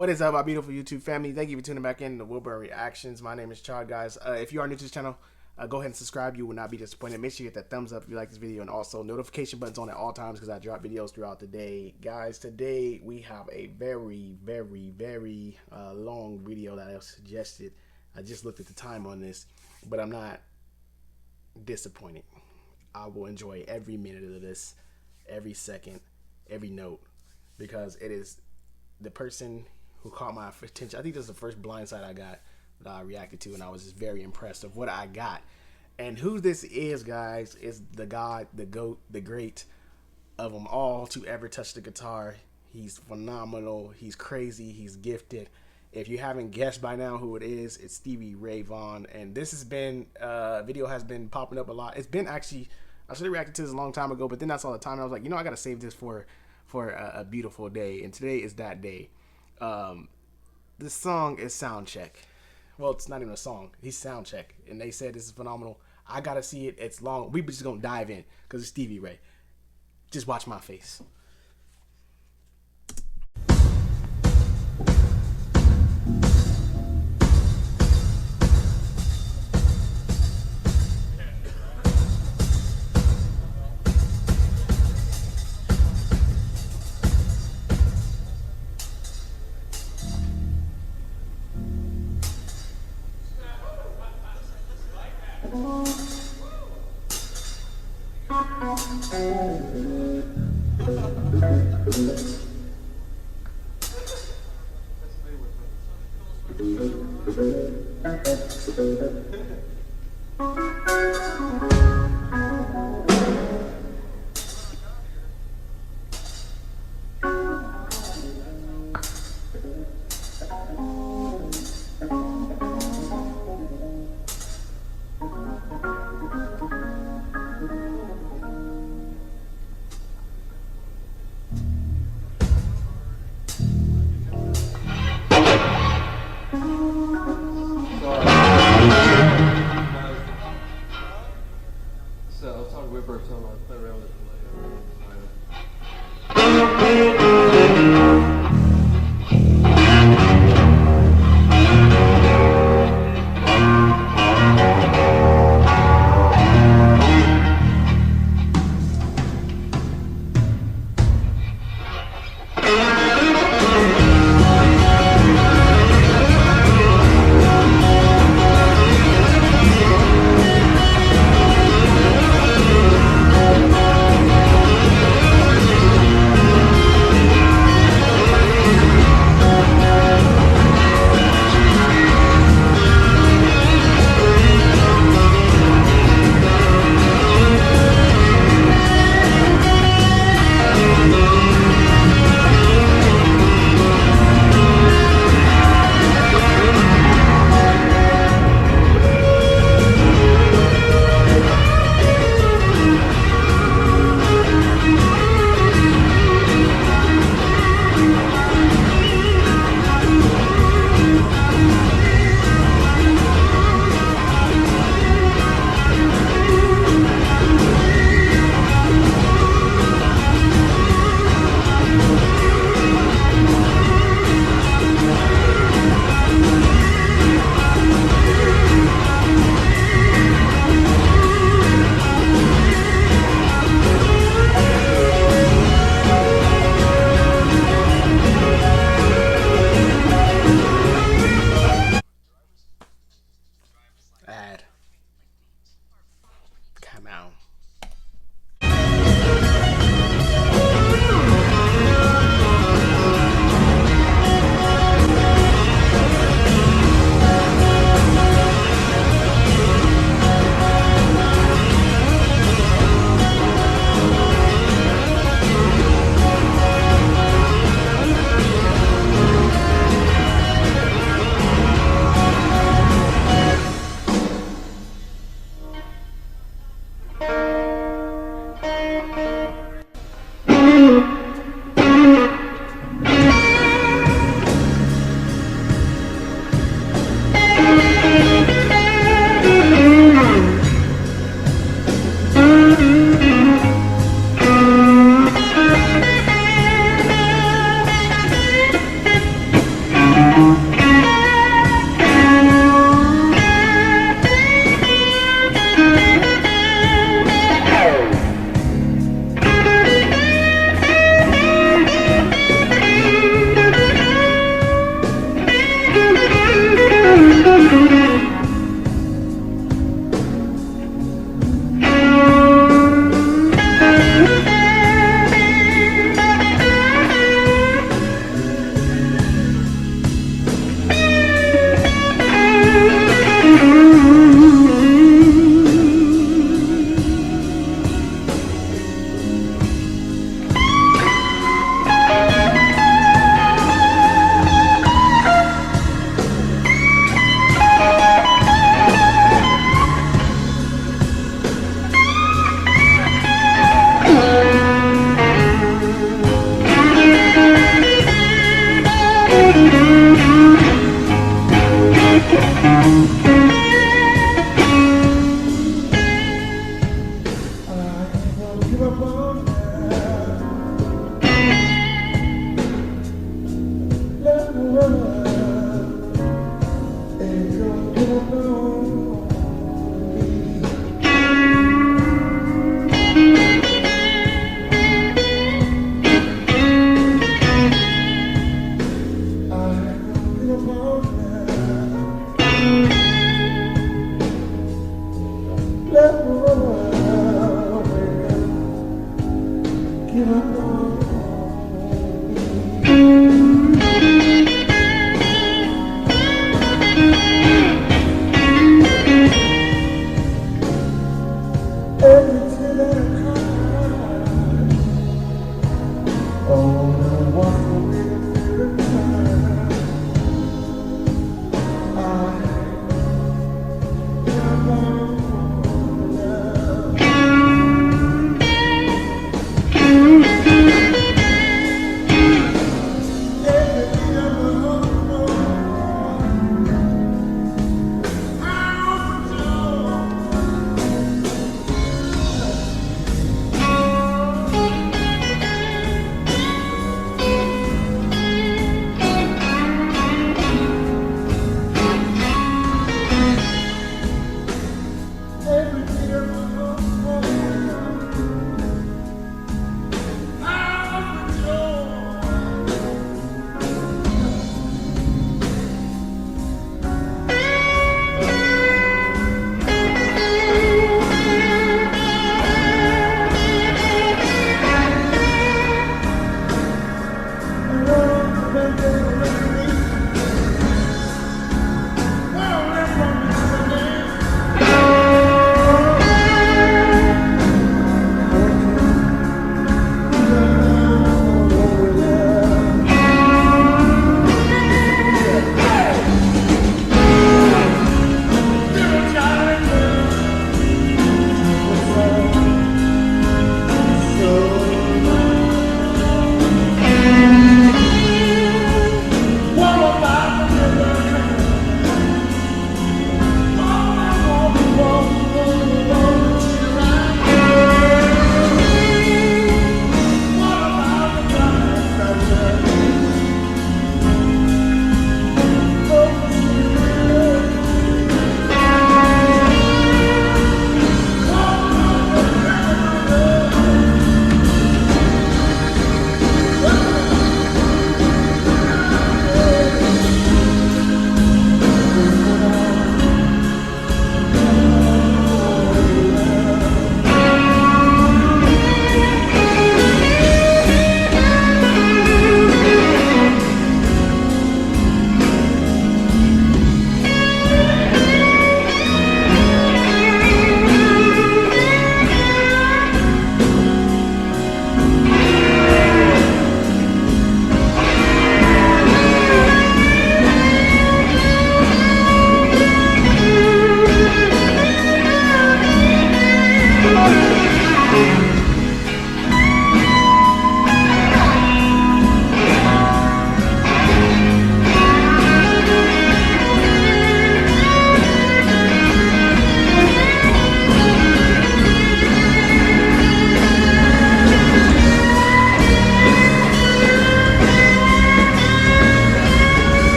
What is up, my beautiful YouTube family? Thank you for tuning back in to WILBURN Reactions. My name is Chad, guys. If you are new to this channel, go ahead and subscribe. You will not be disappointed. Make sure you hit that thumbs up if you like this video, and also notification buttons on at all times because I drop videos throughout the day. Guys, today we have a very long video that I suggested. I just looked at the time on this, but I'm not disappointed. I will enjoy every minute of this, every second, every note, because it is the person who caught my attention. I think this is the first blindside I got that I reacted to, and I was just very impressed of what I got. And who this is, guys, is the God, the GOAT, the great of them all to ever touch the guitar. He's phenomenal. He's crazy. He's gifted. If you haven't guessed by now who it is, it's Stevie Vaughan. And this has been, video has been popping up a lot. It's been actually, I should have reacted to this a long time ago, but then I saw the time and I was like, you know, I got to save this for a beautiful day. And today is that day. This song is Soundcheck. Well, it's not even a song. He's Soundcheck, and they said this is phenomenal. I gotta see it. It's long. We just gonna dive in because it's Stevie Ray. Just watch my face.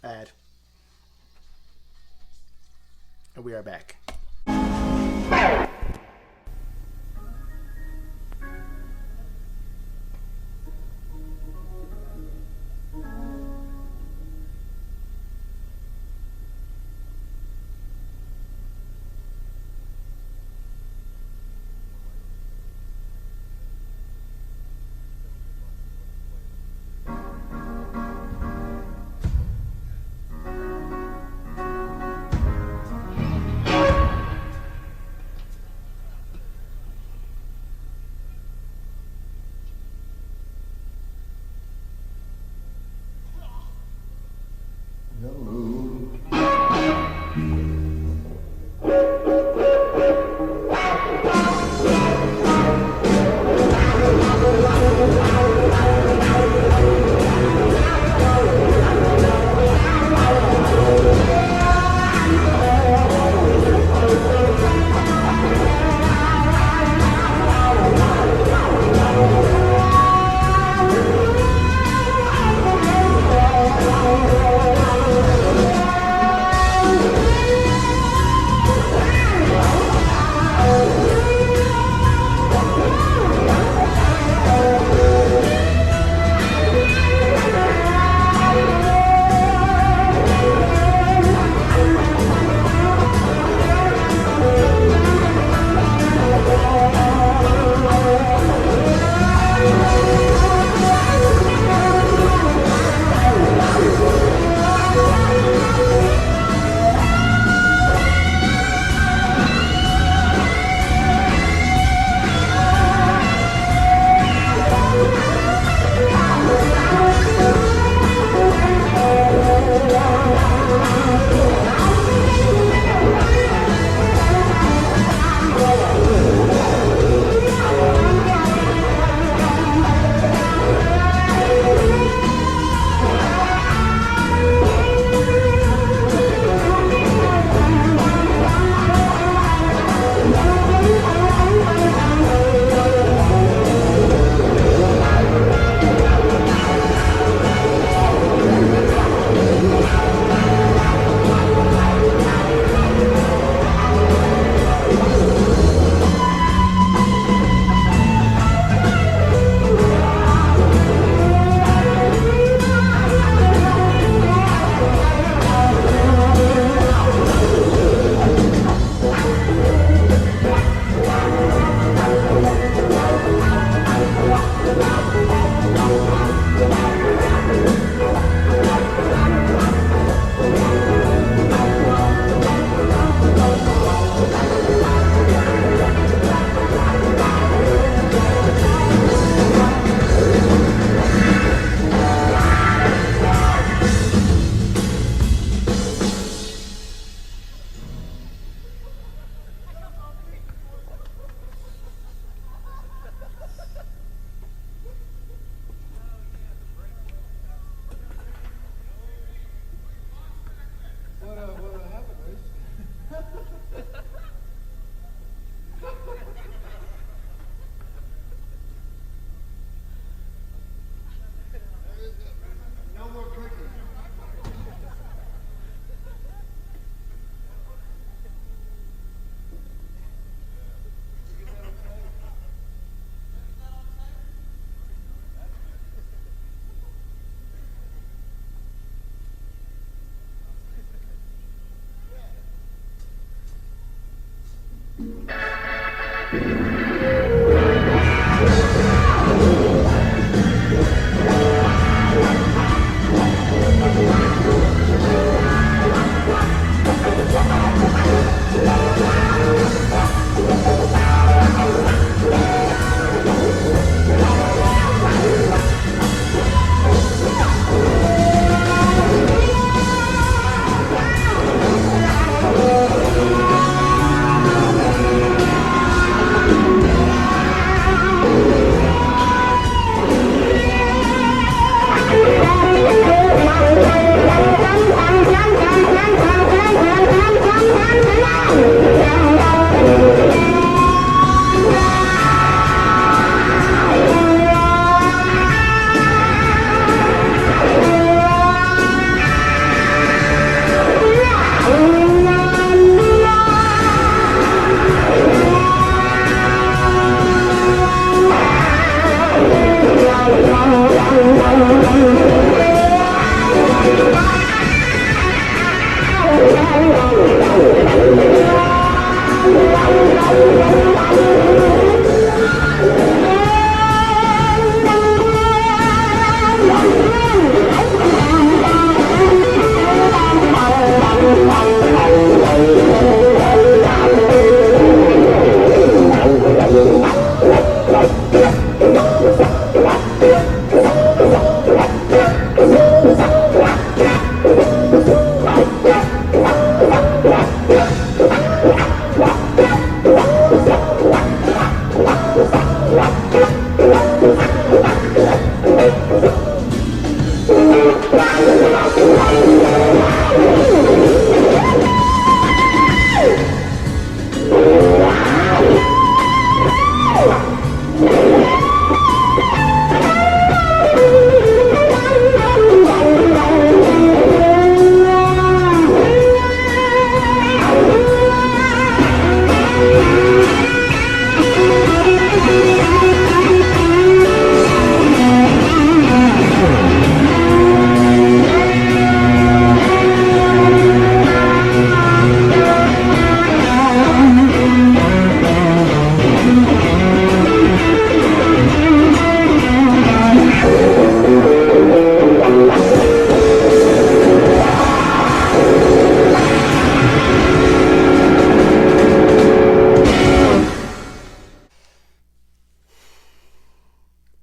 Ad. And we are back.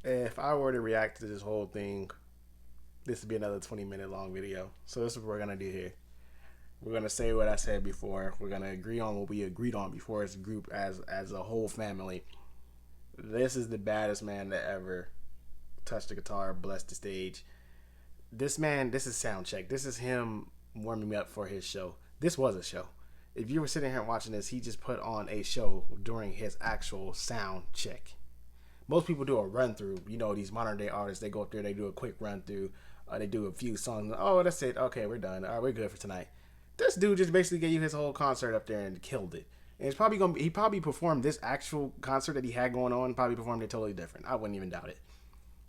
If I were to react to this whole thing, this would be another 20-minute long video. So this is what we're gonna do here. We're gonna say what I said before. We're gonna agree on what we agreed on before as a group, as a whole family. This is the baddest man that ever touched the guitar, blessed the stage. This man, this is soundcheck. This is him warming me up for his show. This was a show. If you were sitting here watching this, he just put on a show during his actual sound check. Most people do a run through. You know, these modern day artists, they go up there, they do a quick run through. They do a few songs. Oh, that's it. Okay, we're done. All right, we're good for tonight. This dude just basically gave you his whole concert up there and killed it. And it's probably gonna be, he probably performed this actual concert that he had going on, probably performed it totally different. I wouldn't even doubt it.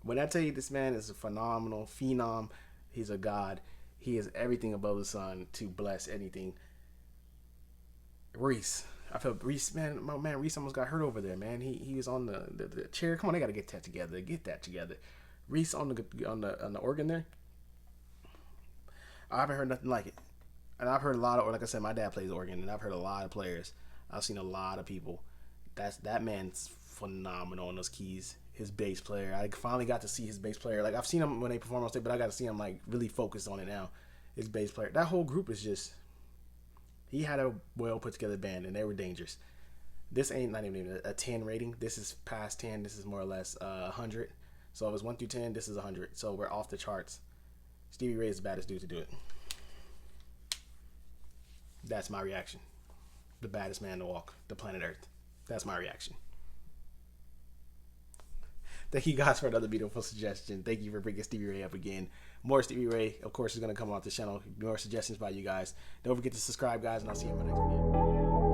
When I tell you this man is a phenomenal phenom, he's a god. He is everything above the sun to bless anything. Reese. I felt Reese, man, my man Reese almost got hurt over there, man. He was on the chair. Come on, they gotta get that together. Get that together. Reese on the organ there. I haven't heard nothing like it. And I've heard a lot of, or like I said, my dad plays organ, and I've heard a lot of players. I've seen a lot of people. That man's phenomenal on those keys. His bass player, I finally got to see his bass player. Like, I've seen him when they perform on stage, but I got to see him like really focused on it now. His bass player, that whole group is just. He had a well put together band, and they were dangerous. This ain't not even a 10 rating. This is past 10. This is more or less 100. So if it's 1 through 10, this is 100. So we're off the charts. Stevie Ray is the baddest dude to do it. That's my reaction. The baddest man to walk the planet Earth. That's my reaction. Thank you guys for another beautiful suggestion. Thank you for bringing Stevie Ray up again. More Stevie Ray, of course, is going to come off the channel. More suggestions by you guys. Don't forget to subscribe, guys, and I'll see you in my next video.